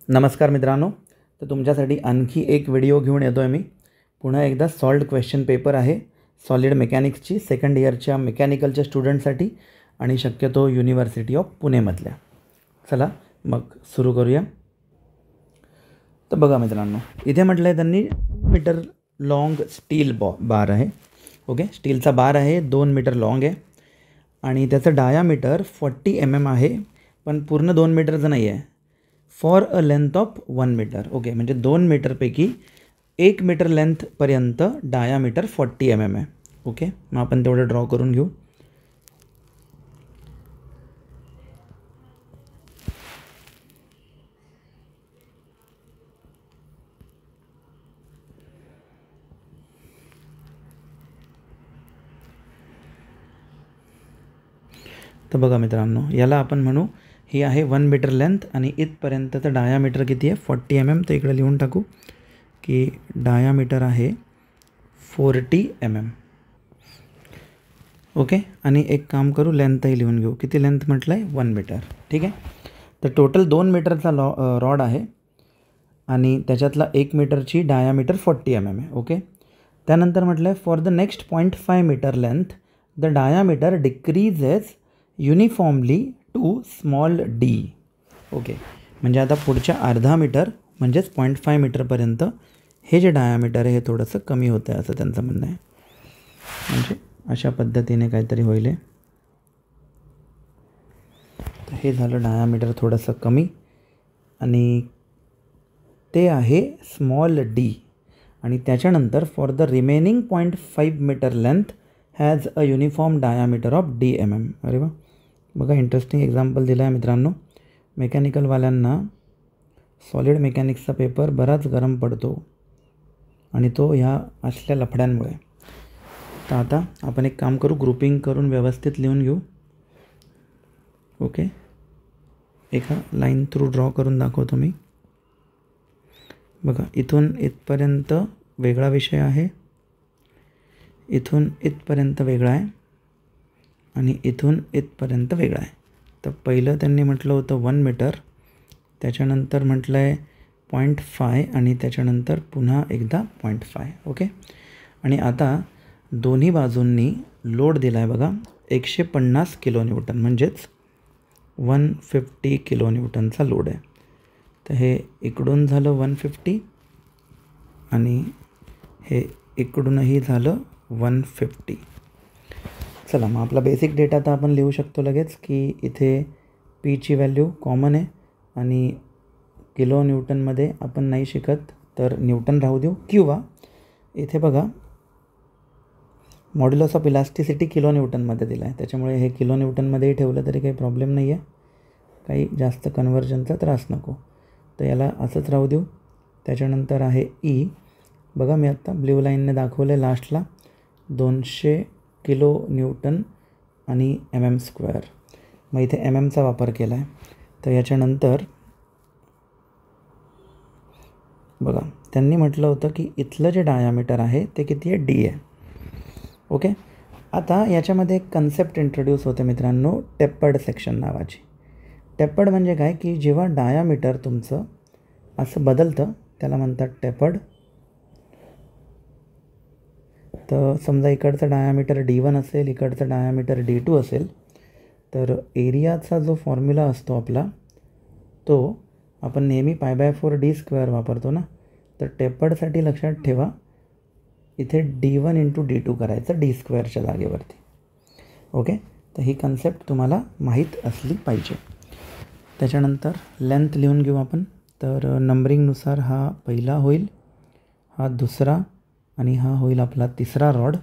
नमस्कार मित्रांनो, तर तुमच्यासाठी आणखी एक व्हिडिओ घेऊन येतो आहे मी. पुन्हा एकदा सॉल्व्ड क्वेश्चन पेपर आहे सॉलिड मेकॅनिक्सची सेकंड इयरच्या मेकॅनिकलच्या स्टुडंटसाठी आणि शक्यतो युनिव्हर्सिटी ऑफ पुणेमधल्या. चला मग सुरू करूया. तर बघा मित्रांनो, इथे म्हटलं आहे त्यांनी मीटर लॉंग स्टील बार आहे. ओके, स्टीलचा बार आहे, 2 मीटर लॉंग आहे आणि त्याचं डायामीटर 40 mm आहे, पण पूर्ण 2 मीटरचं नाही आहे. For a length of 1 metre. Okay, म्हणजे 2 मीटरपैकी 1 मीटर लेंथपर्यंत डायामीटर 40 mm आहे. ओके, मग आपण तेवढं ड्रॉ करून घेऊ. तर बघा मित्रांनो, याला आपण म्हणू ही आहे 1 मीटर लेंथ आणि इथपर्यंतचं डायामीटर किती आहे 40 mm. तर इकडे लिहून टाकू की डायामीटर आहे 40 mm. ओके, आणि एक काम करू, लेंथही लिहून घेऊ. किती लेंथ म्हटलं आहे 1 मीटर. ठीक आहे, तर टोटल 2 मीटरचा रॉड आहे आणि त्याच्यातला 1 मीटरची डायामीटर 40 mm आहे. ओके, त्यानंतर म्हटलं आहे for the next 0.5 metre length the diameter decreases uniformly to small D. Okay, म्हणजे आता पुढच्या अर्धा मीटर म्हणजेच 0.5 मीटरपर्यंत हे जे डायामीटर आहे हे थोडंसं कमी होतं आहे असं त्यांचं म्हणणं आहे. म्हणजे अशा पद्धतीने काहीतरी होईल. तर हे झालं डायामीटर थोडंसं कमी आणि ते आहे स्मॉल डी. आणि त्याच्यानंतर for the remaining 0.5 metre length has a uniform diameter of DMM. अरे वा, बघा इंटरेस्टिंग एक्झाम्पल दिला आहे मित्रांनो. मेकॅनिकलवाल्यांना सॉलिड मेकॅनिक्सचा पेपर बराच गरम पडतो आणि तो ह्या असल्या लफड्यांमुळे. तर आता आपण एक काम करू, ग्रुपिंग करून व्यवस्थित लिहून घेऊ. ओके, एका लाईन थ्रू ड्रॉ करून दाखवतो मी. बघा, इथून इथपर्यंत वेगळा विषय आहे, इथून इथपर्यंत वेगळा आहे आणि इथून इथपर्यंत वेगळा आहे. तर पहिलं त्यांनी म्हटलं होतं 1 मीटर, त्याच्यानंतर म्हटलं आहे 0.5 आणि त्याच्यानंतर पुन्हा एकदा 0.5. ओके, आणि आता दोन्ही बाजूंनी लोड दिला आहे बघा 150 kN, म्हणजेच 150 kN लोड आहे. तर हे इकडून झालं 150 आणि हे इकडूनही झालं 150. चला मग आपला बेसिक डेटा तर आपण लिहू शकतो लगेच की इथे पीची व्हॅल्यू कॉमन आहे आणि किलो न्यूटनमध्ये आपण नाही शिकत तर न्यूटन राहू देऊ, किंवा इथे बघा मॉड्युलस ऑफ इलास्टिसिटी किलो न्यूटनमध्ये दिला आहे, त्याच्यामुळे हे किलो न्यूटनमध्येही ठेवलं तरी काही प्रॉब्लेम नाही आहे, काही जास्त कन्व्हर्जनचा त्रास नको. तर याला असंच राहू देऊ. त्याच्यानंतर आहे ई. बघा मी आत्ता ब्ल्यू लाईनने दाखवले लास्टला 200 किलो न्यूटन आणि mm². मग इथे mmचा वापर केला आहे. तर याच्यानंतर बघा त्यांनी म्हटलं होतं की इथलं जे डायामीटर आहे ते किती आहे D आहे. ओके, आता याच्यामध्ये एक कन्सेप्ट इंट्रोड्यूस होते मित्रांनो, टेपर्ड सेक्शन नावाची. टेपर्ड म्हणजे काय की जेव्हा डायामीटर तुमचं असं बदलतं त्याला म्हणतात टेपर्ड. तर समजा इकडचं डायामीटर D1 असेल, इकडचं डायामीटर D2 असेल, तर एरियाचा जो फॉर्म्युला असतो आपला तो आपण नेहमी π/4d² वापरतो ना. तर टेपर्डसाठी लक्षात ठेवा इथे D1 × D2 करायचं D² जागेवरती. ओके, तर ही कन्सेप्ट तुम्हाला माहीत असली पाहिजे. त्याच्यानंतर लेंथ लिहून घेऊ आपण. तर नंबरिंगनुसार हा पहिला होईल, हा दुसरा आणि हा होईल आपला तिसरा रॉड.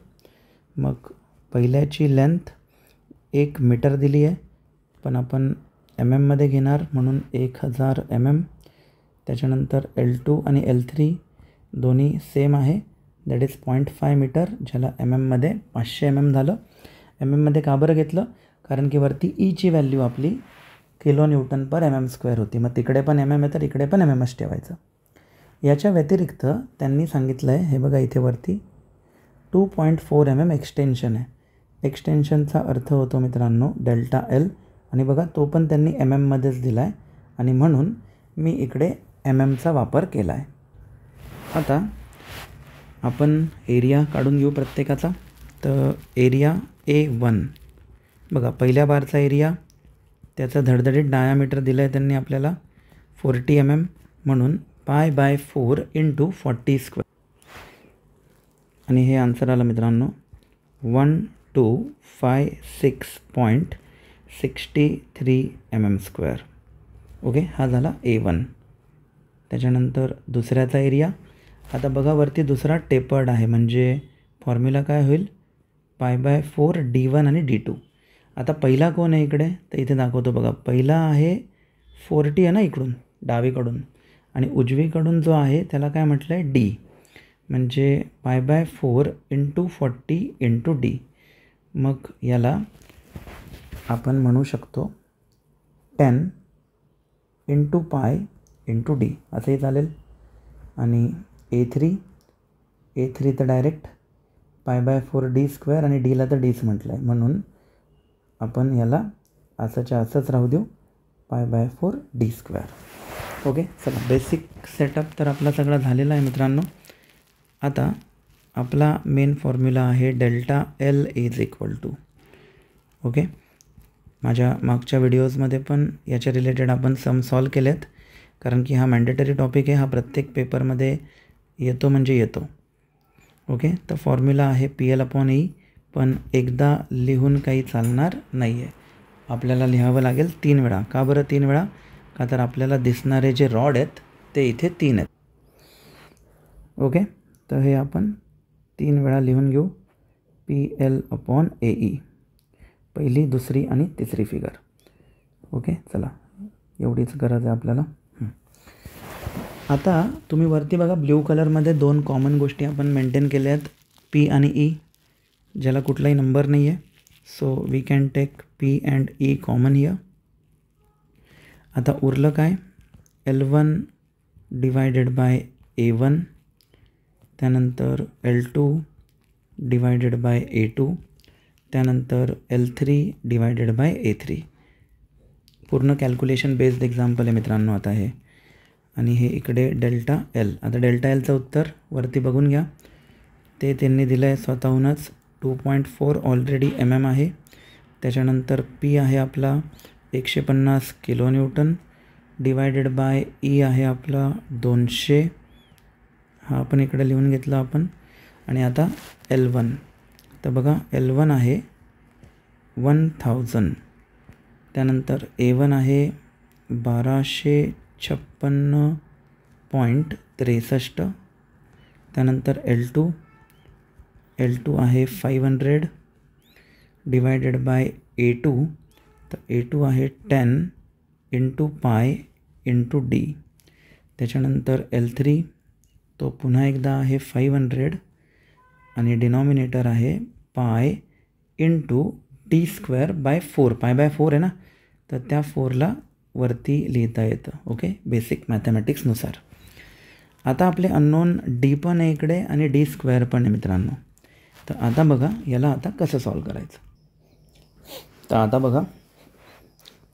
मग पहिल्याची लेंथ 1 मीटर दिली आहे, पण आपण mmमध्ये घेणार म्हणून 1000 mm. त्याच्यानंतर L2 आणि L3 दोन्ही सेम आहे, दॅट इज 0.5 मीटर, ज्याला mmमध्ये 500 mm झालं. mmमध्ये का बरं घेतलं, कारण की वरती ईची व्हॅल्यू आपली किलो न्यूटन पर mm² होती, मग तिकडे पण mm आहे तर इकडे पण mmच ठेवायचं. याच्या व्यतिरिक्त त्यांनी सांगितलं आहे, हे बघा इथे वरती 2.4 mm एक्सटेन्शन आहे. एक्सटेन्शनचा अर्थ होतो मित्रांनो ΔL, आणि बघा तो पण त्यांनी mmमध्येच दिला आहे आणि म्हणून मी इकडे चा वापर केला आहे. आता आपण एरिया काढून घेऊ प्रत्येकाचा. तर एरिया A1 बघा, पहिल्या बारचा एरिया, त्याचा धडधडीत डायामीटर दिलं आहे त्यांनी आपल्याला 40 mm, म्हणून π/4 × 40 स्क्वेअर. आणि हे आन्सर आलं मित्रांनो 1256.63 mm². ओके, हा झाला A1. त्याच्यानंतर दुसऱ्याचा एरिया. आता बघा वरती दुसरा टेपर्ड आहे, म्हणजे फॉर्म्युला काय होईल π/4 D1 आणि D2. आता पहिला कोण आहे इकडे, तर इथे दाखवतो बघा. पहिला आहे 40 आहे ना इकडून डावीकडून, आणि उजवीकडून जो आहे त्याला काय म्हटलं आहे D, म्हणजे π/4 × 40 × D. मग याला आपण म्हणू शकतो 10 × π × D असंही चालेल. आणि A3 तर डायरेक्ट π/4 D² आणि Dला तर Dच म्हटलं आहे, म्हणून आपण याला असंच्या असंच राहू देऊ π/4 D². ओके, चला बेसिक सेटअप तर आपला सगळा झालेला आहे मित्रांनो. आता आपला मेन फॉर्म्युला आहे ΔL = ओके. माझ्या मागच्या व्हिडिओजमध्ये पण याच्या रिलेटेड आपण सम सॉल्व केलेत, कारण की हा मॅन्डेटरी टॉपिक आहे. हा प्रत्येक पेपरमध्ये येतो म्हणजे येतो. ओके, तर फॉर्म्युला आहे PL/E, पण एकदा लिहून काही चालणार नाही आहे. आपल्याला लिहावं लागेल 3 वेळा. का बरं 3 वेळा? का तर आपल्याला दिसणारे जे रॉड आहेत ते इथे 3 आहेत. ओके, तर हे आपण 3 वेळा लिहून घेऊ. PL/AE, पहिली, दुसरी आणि तिसरी फिगर. ओके, चला एवढीच गरज आहे आपल्याला. आता तुम्ही वरती बघा, ब्ल्यू कलरमध्ये 2 कॉमन गोष्टी आपण मेंटेन केल्या आहेत, P आणि E, ज्याला कुठलाही नंबर नाही आहे. So we can take P and E common here. आता उरलं काय, L1 / A1, त्यानंतर L2 / A2, त्यानंतर L3 / A3. पूर्ण कॅल्क्युलेशन बेस्ड एक्झाम्पल आहे मित्रांनो आता हे. आणि हे इकडे ΔL. आता ΔLचं उत्तर वरती बघून घ्या, ते त्यांनी दिलं आहे स्वतःहूनच. 2.4 ऑलरेडी MM आहे. त्याच्यानंतर P आहे आपला 150 kN / E आहे आपला 200. हा आपण इकडे लिहून घेतला आपण. आणि आता L1, तर बघा L1 आहे 1000. त्यानंतर A1 आहे 1256.63. त्यानंतर L2 आहे 500 / A2, तर A2 आहे 10 × π × D. त्याच्यानंतर L3, तो पुन्हा एकदा आहे 500 आणि डिनॉमिनेटर आहे π × D²/4. π/4 आहे ना, तर त्या 4ला वरती लिहिता येतं. ओके, बेसिक मॅथमॅटिक्सनुसार. आता आपले अननोन D पण आहे इकडे आणि D² पण आहे मित्रांनो. तर आता बघा याला आता कसं सॉल्व करायचं. तर आता बघा,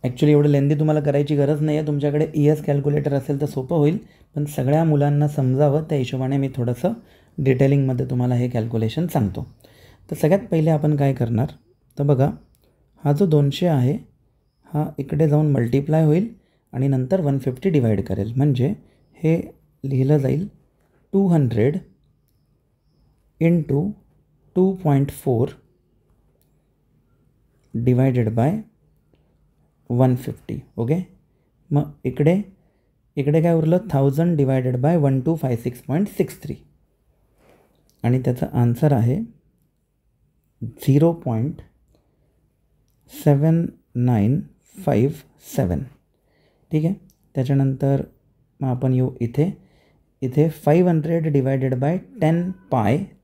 ॲक्च्युली एवढं लेंदी तुम्हाला करायची गरज नाही आहे. तुमच्याकडे ES कॅल्क्युलेटर असेल तर सोपं होईल, पण सगळ्या मुलांना समजावं त्या हिशोबाने मी थोडंसं डिटेलिंगमध्ये तुम्हाला हे कॅल्क्युलेशन सांगतो. तर सगळ्यात पहिले आपण काय करणार, तर बघा हा जो 200 आहे हा इकडे जाऊन मल्टिप्लाय होईल आणि नंतर 150 डिवाइड करेल, म्हणजे हे लिहिलं जाईल 200 × 2.4 / 150. ओके, मग इकडे काय उरलं 1000 / 1256.63, आणि त्याचा आन्सर आहे 0.7957. ठीक आहे. त्याच्यानंतर मग आपण येऊ इथे 500 / 10 π,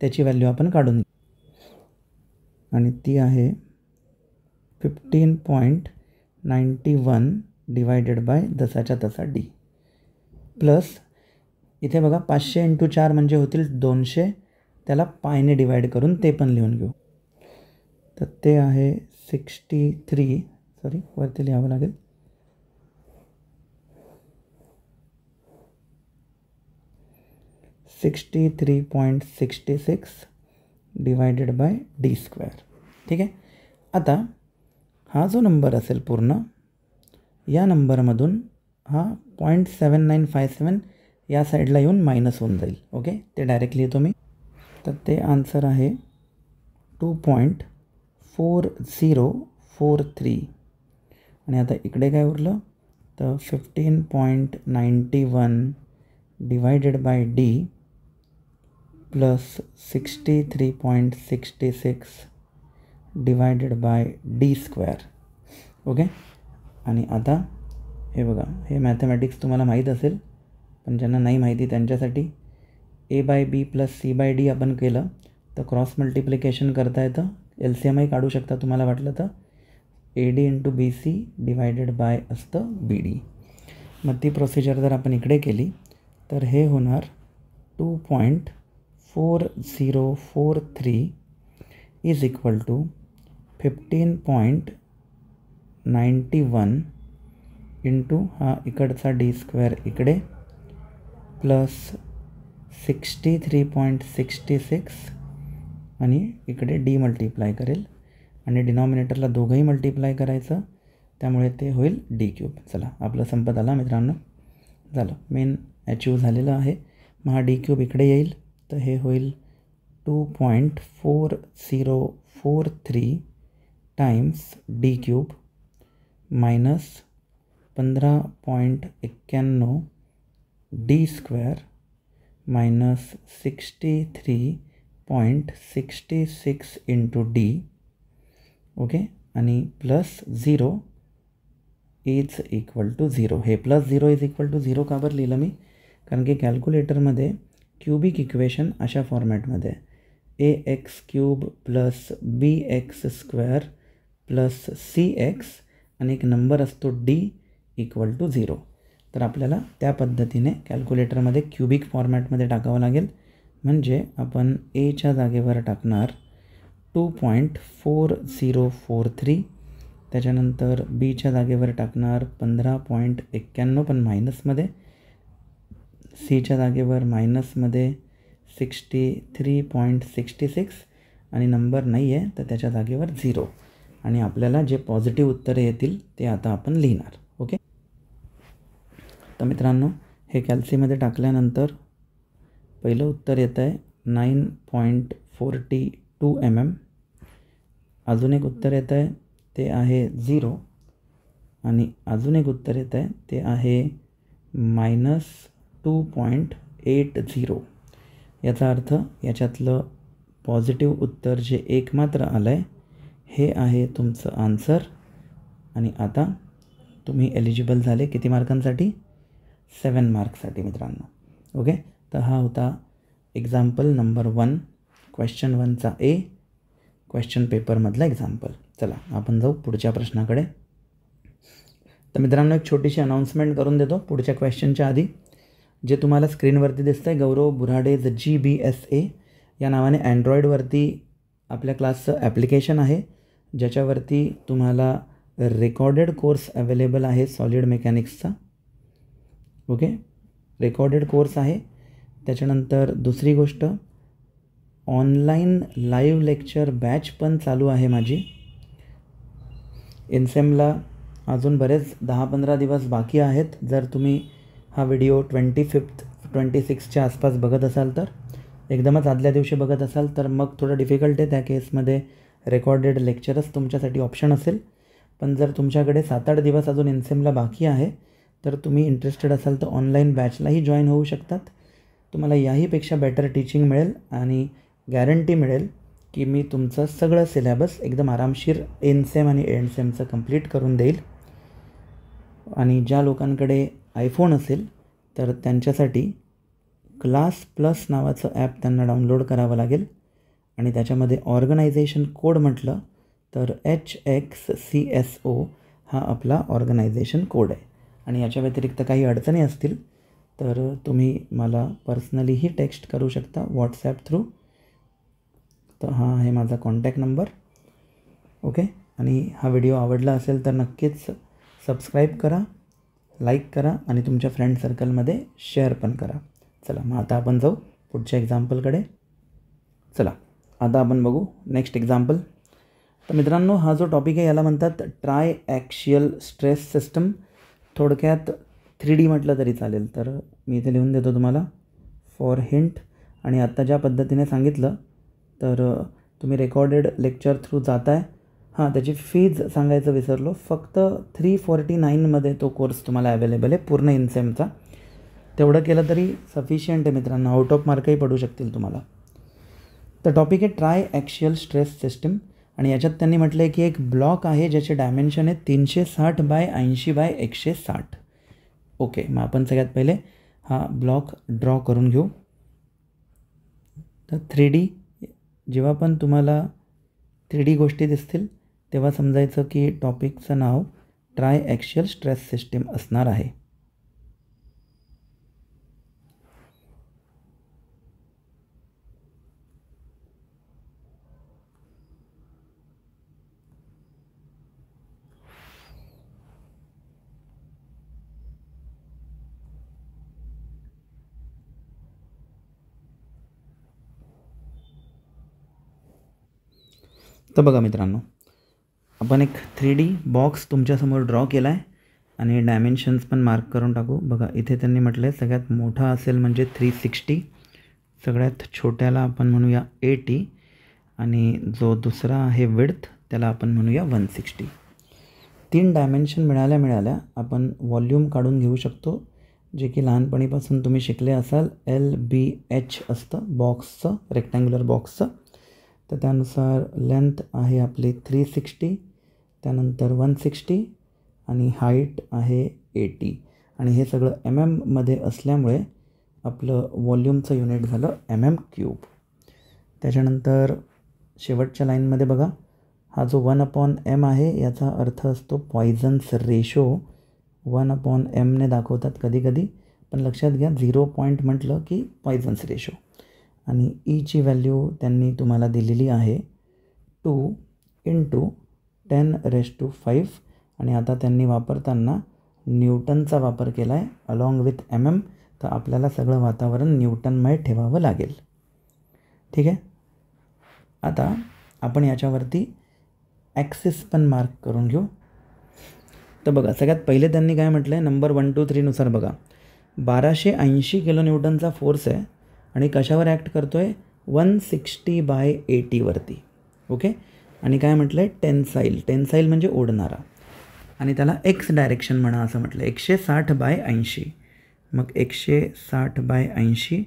त्याची व्हॅल्यू आपण काढून घेऊ, आणि ती आहे 15.91 / 10⁻⁴ D, प्लस इथे बघा 500 × 4 म्हणजे होतील 200, त्याला पायने डिवाइड करून ते पण लिहून घेऊ. तर ते आहे 63, वरती लिहावं लागेल 63.66 डिवायडेड बाय डी स्क्वेअर. ठीक आहे. आता हा जो नंबर असेल पूर्ण, या नंबरमधून हा 0.7957 या साईडला येऊन मायनस होऊन जाईल. ओके, ते डायरेक्टली येतो मी. तर ते आन्सर आहे 2.4043. आणि आता इकडे काय उरलं, तर 15.91 divided by D plus 63.66 divided by D square. Okay. आणि आता हे बघा, हे मॅथमॅटिक्स तुम्हाला माहीत असेल, पण ज्यांना नाही माहिती त्यांच्यासाठी a/b प्लस c/d आपण केलं तर क्रॉस मल्टिप्लिकेशन करता येतं, LCMI काढू शकता तुम्हाला वाटलं तर. AD into BC divided by असतं BD. मग ती प्रोसिजर जर आपण इकडे केली तर हे होणार 2.4043 इज इक्वल टू 15.91 इंटू हा इकडचा डी स्क्वेअर इकडे प्लस 63.66 आणि इकडे डी मल्टिप्लाय करेल आणि डिनॉमिनेटरला दोघंही मल्टिप्लाय करायचं, त्यामुळे ते होईल डी क्यूब. चला, आपलं संपत आला मित्रांनो, झालं, मेन अचीव झालेलं आहे. मग हा डी क्यूब इकडे येईल तर हे होईल 2.4043 times D cube minus 15.91 D square minus 63.66 into D. Okay. आणि प्लस 0 इज इक्वल टू 0. हे प्लस 0 इज इक्वल टू 0 का बरं लिहिलं मी, कारण की कॅल्क्युलेटरमध्ये क्यूबिक इक्वेशन अशा फॉर्मॅटमध्ये ax³ plus bx² plus cx आणि एक नंबर असतो d इक्वल टू 0. तर आपल्याला त्या पद्धतीने कॅल्क्युलेटरमध्ये क्यूबिक फॉर्मॅटमध्ये टाकावं लागेल. म्हणजे आपण एच्या जागेवर टाकणार 2.4043, त्याच्यानंतर बीच्या जागेवर टाकणार 15.91 पण मायनसमध्ये, सीच्या जागेवर मायनसमध्ये 63.66 आणि नंबर नाही आहे तर त्याच्या जागेवर 0. आणि आपल्याला जे पॉझिटिव्ह उत्तरे येतील ते आता आपण लिहिणार. ओके. तर मित्रांनो, हे कॅल्सीमध्ये टाकल्यानंतर पहिलं उत्तर येतं आहे 9.42 mm. अजून एक उत्तर येतं आहे ते आहे 0 आणि अजून एक उत्तर येतं आहे ते आहे -2.80. याचा अर्थ याच्यातलं पॉझिटिव्ह उत्तर जे एकमात्र आलं आहे हे आहे तुमचं आन्सर. आणि आता तुम्ही एलिजिबल झाले किती मार्कांसाठी? 7 मार्क्ससाठी मित्रांनो. ओके. तर हा होता एक्झाम्पल नंबर 1, क्वेश्चन 1चा ए, क्वेश्चन पेपरमधला एक्झाम्पल. चला आपण जाऊ पुढच्या प्रश्नाकडे. तर मित्रांनो, एक छोटीशी अनाऊन्समेंट करून देतो पुढच्या क्वेश्चनच्या आधी. जे तुम्हाला स्क्रीनवरती दिसतं आहे, गौरव बुऱ्हाडेज GBSA या नावाने अँड्रॉईडवरती आपल्या क्लासचं ॲप्लिकेशन आहे, ज्याच्यावरती तुम्हाला रेकॉर्डेड कोर्स अवेलेबल आहे सॉलिड मेकॅनिक्सचा. ओके, रेकॉर्डेड कोर्स आहे. त्याच्यानंतर दुसरी गोष्ट, ऑनलाईन लाईव्ह लेक्चर बॅच पण चालू आहे माझी. इनसेमला अजून बरेच 10-15 दिवस बाकी आहेत. जर तुम्ही हा व्हिडिओ 26च्या आसपास बघत असाल तर, एकदमच आदल्या दिवशी बघत असाल तर मग थोडं डिफिकल्ट आहे. त्या केसमध्ये रेकॉर्डेड लेक्चरच तुमच्यासाठी ऑप्शन असेल. पण जर तुमच्याकडे 7-8 दिवस अजून इनसेमला बाकी आहे तर तुम्ही इंटरेस्टेड असाल तर ऑनलाईन बॅचलाही जॉईन होऊ शकतात. तुम्हाला याहीपेक्षा बेटर टीचिंग मिळेल आणि गॅरंटी मिळेल की मी तुमचं सगळं सिलेबस एकदम आरामशीर इनसेम आणि एंडसेमचं कंप्लीट करून देईल. आणि ज्या लोकांकडे आयफोन असेल तर त्यांच्यासाठी क्लास प्लस नावाचं ॲप त्यांना डाउनलोड करावं लागेल आणि त्याच्यामध्ये ऑर्गनायझेशन कोड म्हटलं तर HXCSO हा आपला ऑर्गनायझेशन कोड आहे. आणि याच्या व्यतिरिक्त काही अडचणी असतील तर तुम्ही मला पर्सनलीही टेक्स्ट करू शकता व्हॉट्सॲप थ्रू. तर हा आहे माझा कॉन्टॅक्ट नंबर. ओके. आणि हा व्हिडिओ आवडला असेल तर नक्कीच सबस्क्राईब करा, लाईक करा आणि तुमच्या फ्रेंड सर्कलमध्ये शेअर पण करा. चला मग आता आपण जाऊ पुढच्या एक्झाम्पलकडे चला. आता आपण बघू नेक्स्ट एक्झाम्पल. तर मित्रांनो, हा जो टॉपिक आहे याला म्हणतात ट्राय ॲक्शियल स्ट्रेस सिस्टम, थोडक्यात 3D म्हटलं तरी चालेल. तर मी इथे लिहून देतो तुम्हाला फॉर हिंट. आणि आत्ता ज्या पद्धतीने सांगितलं तर तुम्ही रेकॉर्डेड लेक्चर थ्रू जाताय. हां, त्याची फीज सांगायचं विसरलो. फक्त 349मध्ये तो कोर्स तुम्हाला अवेलेबल आहे पूर्ण इनसेमचा. तेवढं केलं तरी सफिशियंट आहे मित्रांनो, आउट ऑफ मार्कही पडू शकतील तुम्हाला. तर टॉपिक आहे ट्राय ॲक्शियल स्ट्रेस सिस्टम. आणि याच्यात त्यांनी म्हटलं आहे की एक ब्लॉक आहे ज्याचे डायमेन्शन आहे 360x80x160. ओके, मग आपण सगळ्यात पहिले हा ब्लॉक ड्रॉ करून घेऊ. तर 3D, जेव्हा पण तुम्हाला 3D गोष्टी दिसतील तेव्हा समजायचं की टॉपिकचं नाव ट्राय ॲक्शियल स्ट्रेस सिस्टीम असणार आहे. तर बघा मित्रांनो, आपण एक 3D बॉक्स तुमच्यासमोर ड्रॉ केला आहे आणि डायमेन्शन्स पण मार्क करून टाकू. बघा इथे त्यांनी म्हटलं आहे सगळ्यात मोठा असेल म्हणजे 360, सगळ्यात छोट्याला आपण म्हणूया 80 आणि जो दुसरा आहे विड्थ त्याला आपण म्हणूया 160. 3 डायमेन्शन मिळाल्या आपण वॉल्यूम काढून घेऊ शकतो, जे की लहानपणीपासून तुम्ही शिकले असाल. LBH असतं बॉक्सचं, रेक्टँग्युलर बॉक्सचं. तर त्यानुसार लेंथ आहे आपली 360, त्यानंतर 160 आणि हाईट आहे 80. आणि हे सगळं MM असल्यामुळे आपलं वॉल्यूमचं युनिट झालं mm³. त्याच्यानंतर शेवटच्या लाईनमध्ये बघा, हा जो 1/m आहे याचा अर्थ असतो पॉयझन्स रेशो. 1/mने दाखवतात कधी, पण लक्षात घ्या 0 पॉईंट म्हटलं की पॉयझन्स रेशो. आणि ईची व्हॅल्यू त्यांनी तुम्हाला दिलेली आहे 2 × 10⁵. आणि आता त्यांनी वापरताना न्यूटनचा वापर केला आहे अलॉंग विथ MM. तर आपल्याला सगळं वातावरण न्यूटनमय ठेवावं लागेल. ठीक आहे. आता आपण याच्यावरती ॲक्सिस पण मार्क करून घेऊ. तर बघा सगळ्यात पहिले त्यांनी काय म्हटलं आहे, नंबर 1 2 3 नुसार बघा 1280 kN फोर्स आहे आणि कशावर ॲक्ट करतो आहे 160/80 वरती. ओके. आणि काय म्हटलं आहे टेन्साईल म्हणजे ओढणारा. आणि त्याला एक्स डायरेक्शन म्हणा असं म्हटलं. 160/80. मग 160/80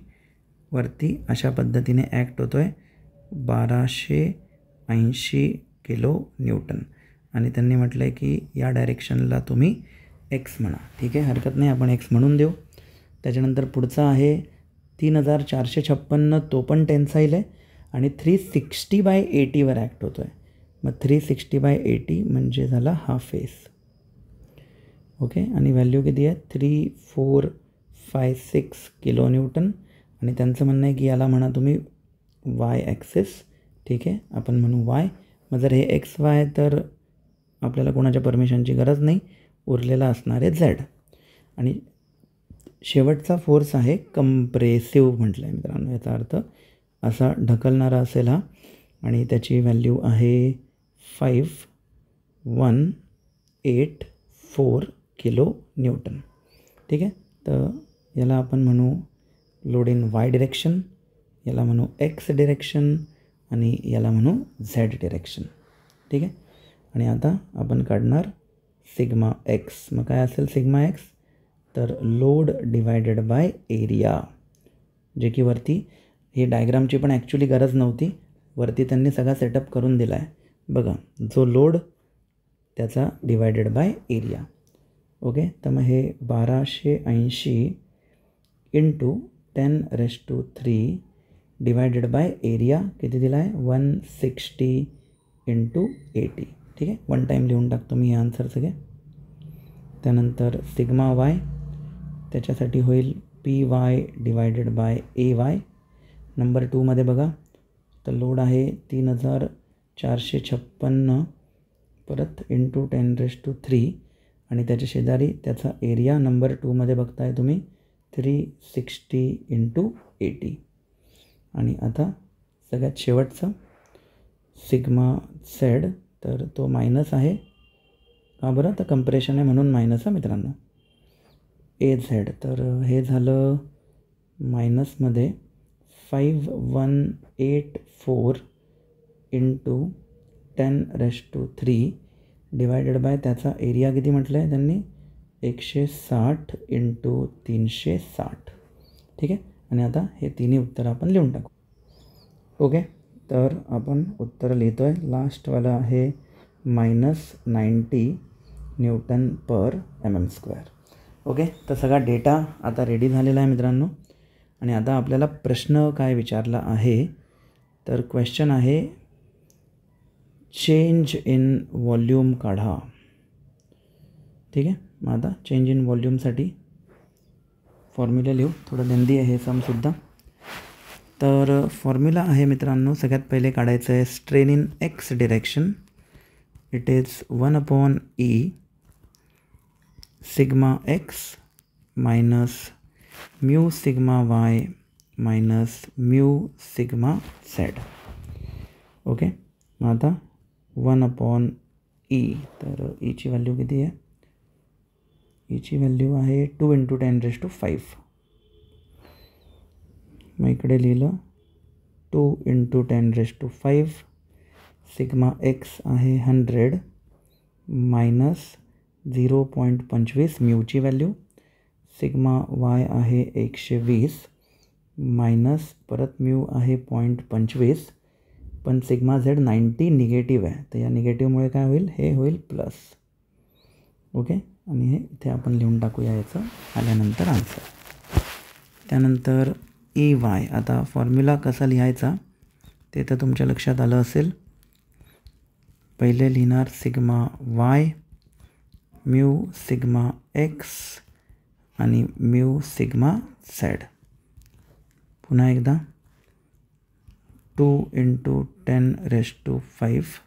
वरती अशा पद्धतीने ॲक्ट होतो आहे 1280 kN. आणि त्यांनी म्हटलं आहे की या डायरेक्शनला तुम्ही एक्स म्हणा. ठीक आहे, हरकत नाही, आपण एक्स म्हणून देऊ. त्याच्यानंतर पुढचा आहे 3456, तो पण टेन्साईल आहे आणि 360/80 वर ॲक्ट होतो आहे. मग 360/80 म्हणजे झाला हा फेस. ओके. आणि व्हॅल्यू किती आहे 3456 kN. आणि त्यांचं म्हणणं आहे की याला म्हणा तुम्ही वाय ॲक्सिस. ठीक आहे, आपण म्हणू वाय. मग जर हे XY तर आपल्याला कोणाच्या परमिशनची गरज नाही, उरलेला असणार आहे Z. आणि शेवटचा फोर्स आहे कंप्रेसिव्ह म्हटलं आहे मित्रांनो. याचा अर्थ असा ढकलणारा असेल हा. आणि त्याची व्हॅल्यू आहे 5184 kN. ठीक आहे. तर याला आपण म्हणू लोड इन वाय डिरेक्शन, याला म्हणू एक्स डिरेक्शन आणि याला म्हणू Z डिरेक्शन. ठीक आहे. आणि आता आपण काढणार सिग्मा एक्स. मग काय असेल सिग्मा एक्स, तर लोड डिवायडेड बाय एरिया, जे की वरती ही डायग्रामची पण ॲक्च्युली गरज नव्हती, वरती त्यांनी सगळा सेटअप करून दिला आहे. बघा जो लोड त्याचा डिवायडेड बाय एरिया. ओके. तर मग हे 1280 × 10⁻³ डिवायडेड बाय एरिया किती दिला आहे 160 × 80. ठीक आहे, वन टाईम लिहून टाकतो मी हे आन्सर सगळे. त्यानंतर सिग्मा वाय त्याच्यासाठी होईल PY divided by AY. Number 2मध्ये बघा तर लोड आहे 3456 परत × 10⁻³ आणि त्याच्या शेजारी त्याचा एरिया नंबर 2मध्ये बघताय तुम्ही 360 × 80. आणि आता सगळ्यात शेवटचं सिग्मा झेड, तर तो मायनस आहे का बरं, तर कंप्रेशन आहे म्हणून मायनस आहे मित्रांनो. ए झेड, तर हे झालं मायनसमध्ये 5184 इंटू 10³ डिवायडेड बाय त्याचा एरिया किती म्हटलं आहे त्यांनी, 160 इंटू 360. ठीक आहे. आणि आता हे तिन्ही उत्तरं आपण लिहून टाकू. ओके, तर आपण उत्तर लिहितो आहे. लास्टवालं आहे -90 Nm². ओके, तर सगळा डेटा आता रेडी झालेला आहे मित्रांनो. आणि आता आपल्याला प्रश्न काय विचारला आहे, तर क्वेश्चन आहे चेंज इन व्हॉल्यूम काढा. ठीक आहे. मग आता चेंज इन व्हॉल्यूमसाठी फॉर्म्युला लिहू. थोडं लेंदी आहे हे समसुद्धा. तर फॉर्म्युला आहे मित्रांनो, सगळ्यात पहिले काढायचं आहे strain in x direction. It is 1/E sigma x minus mu sigma y minus mu sigma Z. Okay, मग आता 1/E, तर ईची व्हॅल्यू किती आहे, ईची व्हॅल्यू आहे 2 × 10⁵. मग इकडे लिहिलं 2 × 10⁵. सिग्मा एक्स आहे 100 मायनस 0.25 म्यूची व्हॅल्यू. सिग्मा वाय आहे 120 मायनस परत म्यू आहे 0.25. पण सिग्मा झेड 90 निगेटिव्ह आहे, तर या निगेटिव्हमुळे काय होईल, हे होईल प्लस. ओके, आणि हे इथे आपण लिहून टाकूया याचं आल्यानंतर आन्सर. त्यानंतर EY. आता फॉर्म्युला कसा लिहायचा ते तर तुमच्या लक्षात आलं असेल. पहिले लिहिणार sigma Y mu sigma x आणि म्यू सिग्मा झेड. पुन्हा एकदा 2 × 10⁵.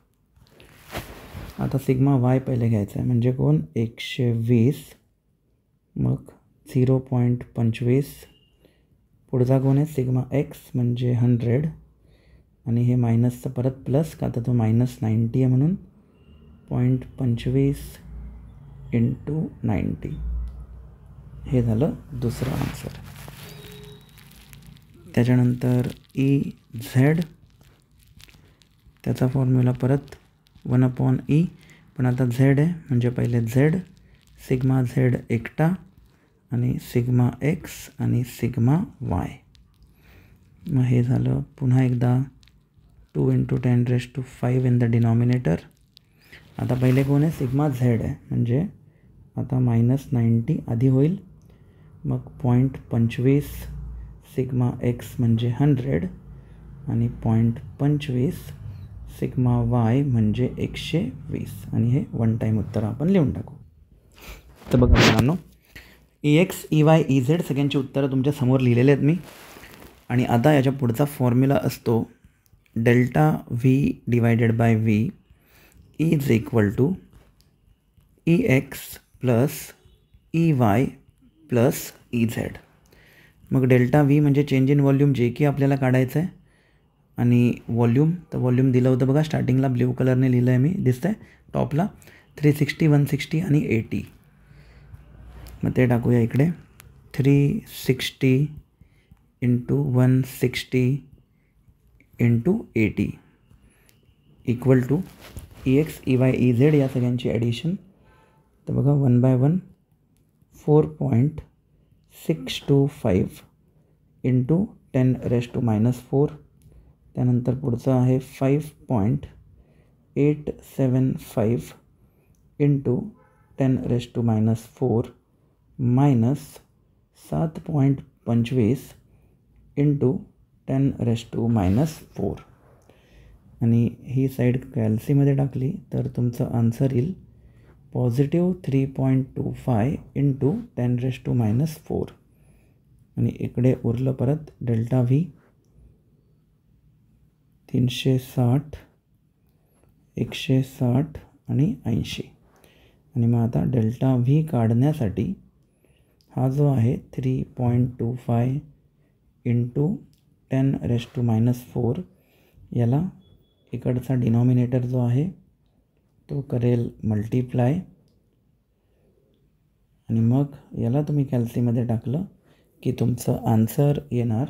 आता सिग्मा वाय पहिले घ्यायचा आहे, म्हणजे कोण, 120, मग 0.25. पुढचा कोण आहे, सिग्मा एक्स म्हणजे 100, आणि हे मायनसचं परत प्लस, का तर तो -90 आहे म्हणून 0.25 × 90. हे झालं दुसरं आन्सर. त्याच्यानंतर EZ. त्याचा फॉर्म्युला परत 1/E, पण आता झेड आहे म्हणजे पहिले झेड, सिग्मा झेड एकटा आणि सिग्मा एक्स आणि सिग्मा वाय. मग हे झालं पुन्हा एकदा 2 × 10⁵ इन द डिनॉमिनेटर. आता पहिले कोण आहे, सिग्मा झेड आहे, म्हणजे आता -90 आधी होईल, मग 0.25 सिग्मा एक्स म्हणजे 100 आणि 0.25 सिग्मा वाय म्हणजे 120. आणि हे वन टाईम उत्तर आपण लिहून टाकू. तर बघा मित्रांनो, EX, EY, EZ सगळ्यांची उत्तरं तुमच्या समोर लिहिलेले आहेत मी. आणि आता याच्या पुढचा फॉर्म्युला असतो ΔV/V is equal to EX + EY + EZ. मग ΔV म्हणजे चेंज इन व्हॉल्यूम, जे की आपल्याला काढायचं आहे. आणि व्हॉल्यूम, तर व्हॉल्यूम दिलं होतं बघा स्टार्टिंगला, ब्ल्यू कलरने लिहिलं आहे मी, दिसतं आहे टॉपला, 360, 160 आणि 80. मग ते टाकूया इकडे, 360 × 160 × 80 equal to EX, EY, EZ या सगळ्यांची ॲडिशन. तर बघा 1/1 4.625 × 10⁻⁴. त्यानंतर पुढचं आहे 5.875 × 10⁻⁴ मायनस 7.25 × 10⁻⁴. आणि ही साईड कॅल्सीमध्ये टाकली तर तुमचं आन्सर येईल +3.25 × 10⁻⁴. आणि इकडे उरलं परत ΔV 360, 160 आणि 80. आणि मग आता ΔV काढण्यासाठी हा जो आहे 3.25 × 10⁻⁴ याला इकडचा डिनॉमिनेटर जो आहे तो करेल मल्टिप्लाय आणि मग याला तुम्ही कॅल्सीमध्ये टाकलं की तुमचं आन्सर येणार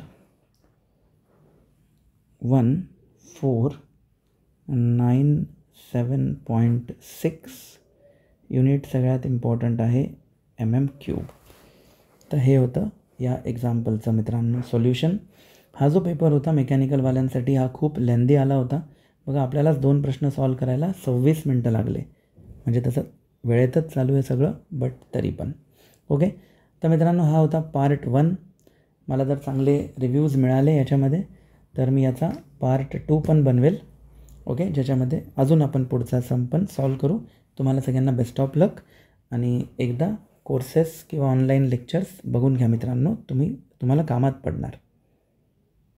1497.6 युनिट. सगळ्यात इम्पॉर्टंट आहे mm³. तर हे होतं या एक्झाम्पलचं मित्रांनो सोल्युशन. हा जो पेपर होता मेकॅनिकलवाल्यांसाठी हा खूप लेंदी आला होता. बघा आपल्यालाच 2 प्रश्न सॉल्व करायला 26 मिनटं लागले. म्हणजे तसं वेळेतच चालू आहे सगळं, बट तरी पण ओके. तर मित्रांनो हा होता पार्ट 1. मला जर चांगले रिव्ह्यूज मिळाले याच्यामध्ये तर मी याचा पार्ट 2 पण बनवेल ओके, ज्याच्यामध्ये अजून आपण पुढचा सम पण सॉल्व करू. तुम्हाला सगळ्यांना बेस्ट ऑफ लक आणि एकदा कोर्सेस किंवा ऑनलाईन लेक्चर्स बघून घ्या मित्रांनो, तुम्हाला कामात पडणार.